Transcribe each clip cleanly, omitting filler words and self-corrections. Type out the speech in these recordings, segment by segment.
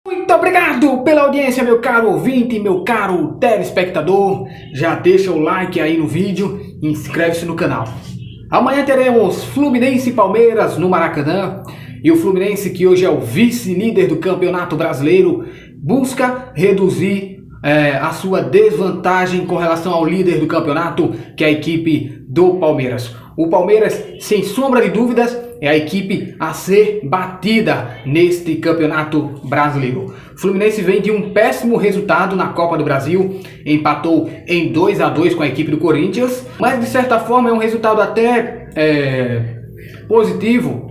Muito obrigado pela audiência, meu caro ouvinte, meu caro telespectador. Já deixa o like aí no vídeo e inscreve-se no canal. Amanhã teremos Fluminense e Palmeiras no Maracanã. E o Fluminense, que hoje é o vice-líder do Campeonato Brasileiro, busca reduzir a sua desvantagem com relação ao líder do campeonato, que é a equipe do Palmeiras. O Palmeiras, sem sombra de dúvidas, é a equipe a ser batida neste campeonato brasileiro. O Fluminense vem de um péssimo resultado na Copa do Brasil, empatou em 2-2 com a equipe do Corinthians, mas de certa forma é um resultado até positivo.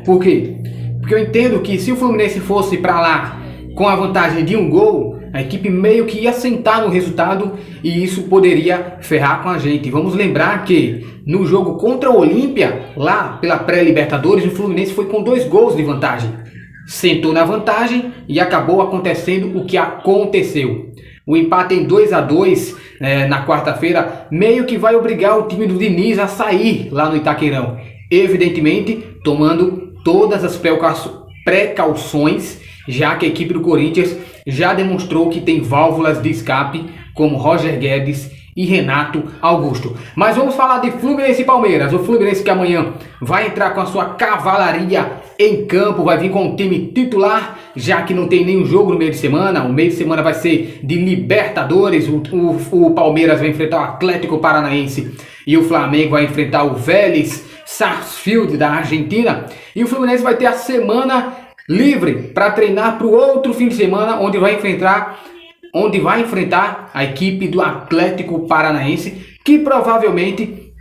Por quê? Porque eu entendo que se o Fluminense fosse para lá com a vantagem de um gol, a equipe meio que ia sentar no resultado e isso poderia ferrar com a gente. Vamos lembrar que no jogo contra o Olímpia, lá pela pré-Libertadores, o Fluminense foi com 2 gols de vantagem. Sentou na vantagem e acabou acontecendo o que aconteceu. O empate em 2-2 na quarta-feira meio que vai obrigar o time do Diniz a sair lá no Itaquerão. Evidentemente, tomando todas as precauções, já que a equipe do Corinthians já demonstrou que tem válvulas de escape, como Roger Guedes e Renato Augusto. Mas vamos falar de Fluminense e Palmeiras. O Fluminense que amanhã vai entrar com a sua cavalaria em campo, vai vir com o time titular, já que não tem nenhum jogo no meio de semana. O meio de semana vai ser de Libertadores. O Palmeiras vai enfrentar o Atlético Paranaense e o Flamengo vai enfrentar o Vélez Sarsfield da Argentina. E o Fluminense vai ter a semana livre para treinar para o outro fim de semana, onde vai enfrentar a equipe do Atlético Paranaense, que provavelmente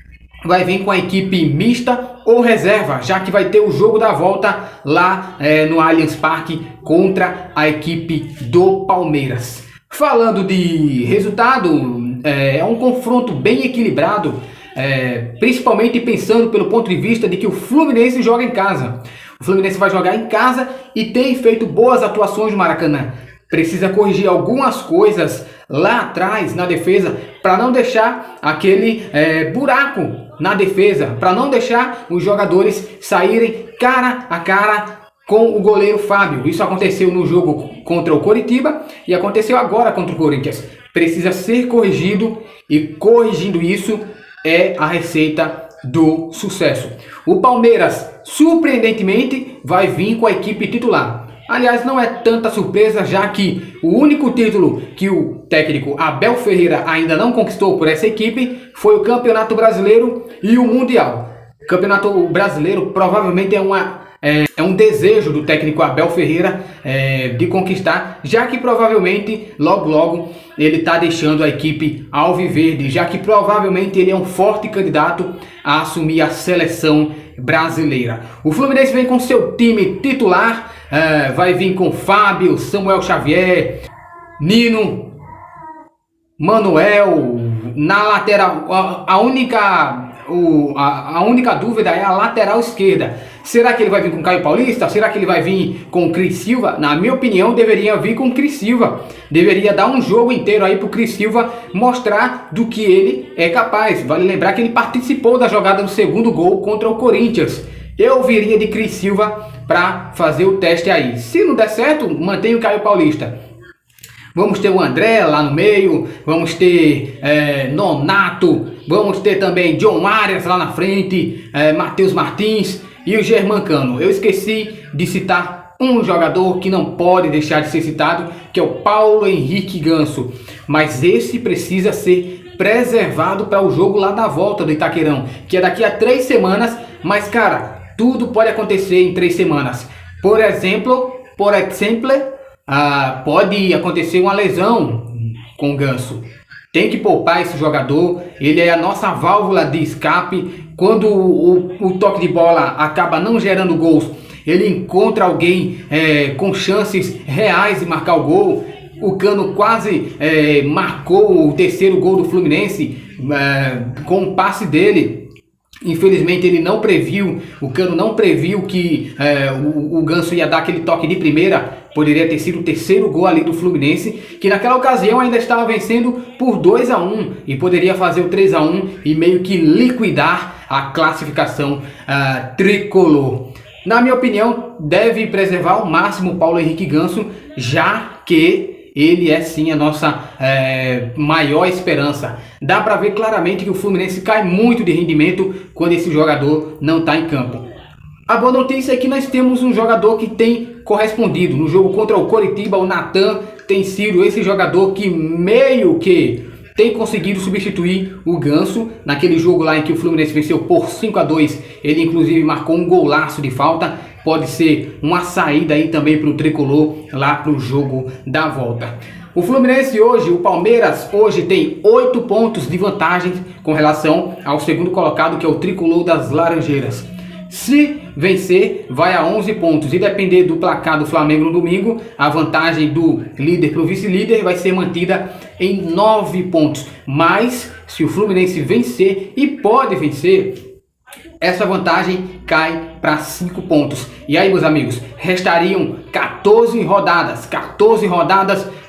vai vir com a equipe mista ou reserva, já que vai ter o jogo da volta lá no Allianz Parque contra a equipe do Palmeiras. Falando de resultado, é um confronto bem equilibrado, principalmente pensando pelo ponto de vista de que o Fluminense joga em casa. O Fluminense vai jogar em casa e tem feito boas atuações no Maracanã. Precisa corrigir algumas coisas lá atrás na defesa para não deixar aquele buraco na defesa, para não deixar os jogadores saírem cara a cara com o goleiro Fábio. Isso aconteceu no jogo contra o Coritiba e aconteceu agora contra o Corinthians. Precisa ser corrigido e corrigindo isso é a receita do sucesso. O Palmeiras, surpreendentemente, vai vir com a equipe titular. Aliás, não é tanta surpresa, já que o único título que o técnico Abel Ferreira ainda não conquistou por essa equipe foi o Campeonato Brasileiro e o Mundial. O Campeonato Brasileiro provavelmente é um desejo do técnico Abel Ferreira de conquistar, já que provavelmente logo ele está deixando a equipe alviverde, já que provavelmente ele é um forte candidato a assumir a seleção brasileira. O Fluminense vem com seu time titular, vai vir com Fábio, Samuel Xavier, Nino, Manuel. Na lateral, a única dúvida é a lateral esquerda. Será que ele vai vir com Caio Paulista? Será que ele vai vir com Cris Silva? Na minha opinião, deveria vir com Cris Silva. Deveria dar um jogo inteiro aí pro Cris Silva mostrar do que ele é capaz. Vale lembrar que ele participou da jogada do segundo gol contra o Corinthians. Eu viria de Cris Silva para fazer o teste aí. Se não der certo, mantém o Caio Paulista. Vamos ter o André lá no meio, vamos ter Nonato, vamos ter também John Arias lá na frente, Matheus Martins e o Germancano. Eu esqueci de citar um jogador que não pode deixar de ser citado, que é o Paulo Henrique Ganso. Mas esse precisa ser preservado para o jogo lá da volta do Itaquerão, que é daqui a 3 semanas. Mas cara, tudo pode acontecer em 3 semanas. Por exemplo, pode acontecer uma lesão com o Ganso. Tem que poupar esse jogador. Ele é a nossa válvula de escape. Quando o toque de bola acaba não gerando gols, ele encontra alguém com chances reais de marcar o gol. O Cano quase marcou o 3º gol do Fluminense com o passe dele. Infelizmente ele não previu, o Cano não previu que o Ganso ia dar aquele toque de primeira. Poderia ter sido o 3º gol ali do Fluminense, que naquela ocasião ainda estava vencendo por 2-1 e poderia fazer o 3-1 e meio que liquidar a classificação tricolor. Na minha opinião, deve preservar ao máximo o Paulo Henrique Ganso, já que ele é sim a nossa maior esperança. Dá para ver claramente que o Fluminense cai muito de rendimento quando esse jogador não está em campo. A boa notícia é que nós temos um jogador que tem correspondido. No jogo contra o Coritiba, o Natan tem sido esse jogador que meio que tem conseguido substituir o Ganso. Naquele jogo lá em que o Fluminense venceu por 5-2, ele inclusive marcou um golaço de falta. Pode ser uma saída aí também para o Tricolor lá para o jogo da volta. O Fluminense hoje, o Palmeiras hoje tem 8 pontos de vantagem com relação ao segundo colocado, que é o Tricolor das Laranjeiras. Se vencer, vai a 11 pontos. E depender do placar do Flamengo no domingo, a vantagem do líder para o vice-líder vai ser mantida em 9 pontos. Mas, se o Fluminense vencer, e pode vencer, essa vantagem cai para 5 pontos. E aí, meus amigos, restariam 14 rodadas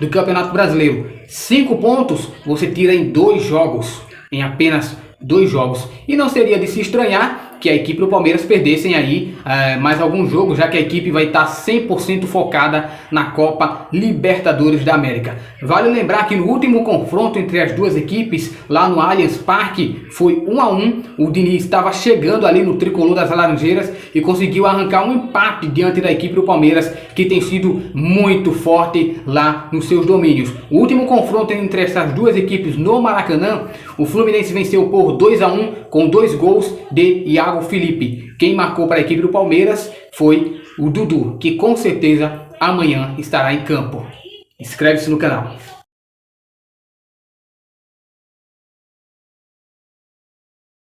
do Campeonato Brasileiro. 5 pontos você tira em 2 jogos, em apenas 2 jogos. E não seria de se estranhar que a equipe do Palmeiras perdessem aí mais algum jogo, já que a equipe vai estar 100% focada na Copa Libertadores da América. Vale lembrar que no último confronto entre as duas equipes, lá no Allianz Parque, foi 1-1. O Diniz estava chegando ali no Tricolor das Laranjeiras e conseguiu arrancar um empate diante da equipe do Palmeiras, que tem sido muito forte lá nos seus domínios. O último confronto entre essas duas equipes no Maracanã, o Fluminense venceu por 2-1 com 2 gols de Iago Felipe. Quem marcou para a equipe do Palmeiras foi o Dudu, que com certeza amanhã estará em campo. Inscreve-se no canal.